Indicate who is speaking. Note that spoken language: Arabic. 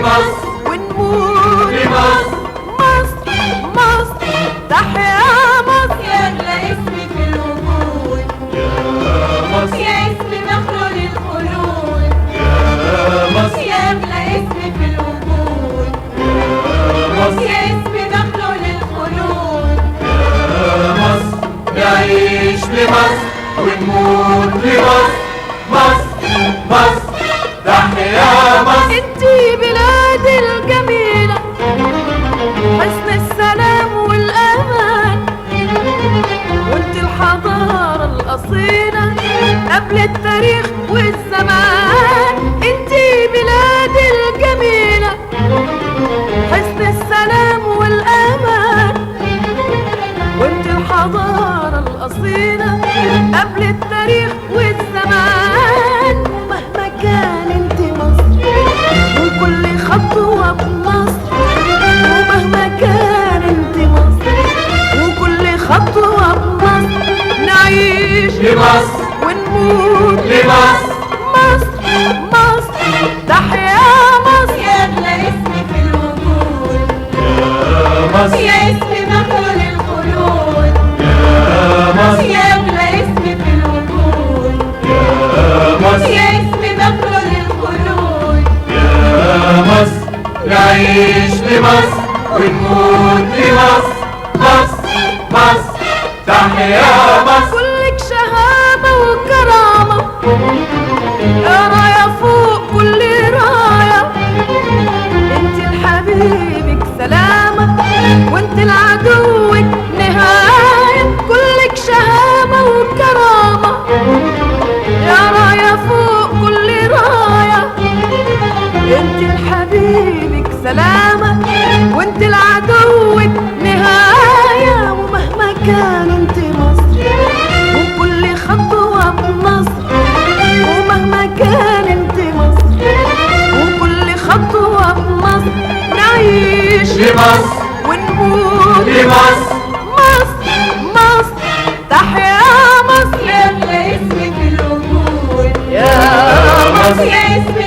Speaker 1: لمصر
Speaker 2: ونموت
Speaker 1: لمصر.
Speaker 2: مصر مصر تحيا مصر.
Speaker 3: يا أغلى اسم في الوجود،
Speaker 1: يا مصر
Speaker 3: يا اسم مخلوق للخلود،
Speaker 1: يا مصر
Speaker 3: يا أغلى اسم في الوجود،
Speaker 1: يا مصر
Speaker 3: يا اسم مخلوق للخلود.
Speaker 1: يا مصر. نعيش لمصر ونموت لمصر. مصر مصر تحيا مصر.
Speaker 2: انتي بلادي الجميلة، حسن السلام والأمان، وانتي الحضارة الأصيلة قبل التاريخ والزمان. انتي بلادي الجميلة، حسن السلام والأمان، وانتي الحضارة الأصيلة قبل التاريخ والزمان. ومهما كان انتي مصر وكل خطوة بمصر، ومهما كان انتي مصر وكل خطوة بمصر. نعيش
Speaker 1: لمصر
Speaker 2: ونموت
Speaker 1: لمصر.
Speaker 2: مصر مصر تحيا مصر.
Speaker 3: يا أغلى اسم في الوجود،
Speaker 1: يا مصر
Speaker 3: يا اسم مخلوق للخلود،
Speaker 1: يا مصر
Speaker 3: يا أغلى اسم في الوجود،
Speaker 1: يا مصر
Speaker 3: يا اسم مخلوق للخلود.
Speaker 1: يا مصر. نعيش لمصر ونموت لمصر. مصر مصر تحيا مصر.
Speaker 2: كلك شهامة وكرامة، راية فوق كل راية. انت لحبيبك سلامة، وانت لعدوك نهاية. كلك شهامة وكرامة، يا راية فوق كل راية. انت لحبيبك سلامة، وانت لعدوك نهاية. ومهما كان انت مصر وكل خطوة بمصر، ومهما كان انت مصر وكل خطوة بمصر. نعيش
Speaker 1: لمصر
Speaker 2: ونموت
Speaker 1: لمصر.
Speaker 2: مصر مصر تحيا مصر.
Speaker 3: يا أغلى اسم في الوجود،
Speaker 2: يا
Speaker 1: مصر
Speaker 3: يا اسم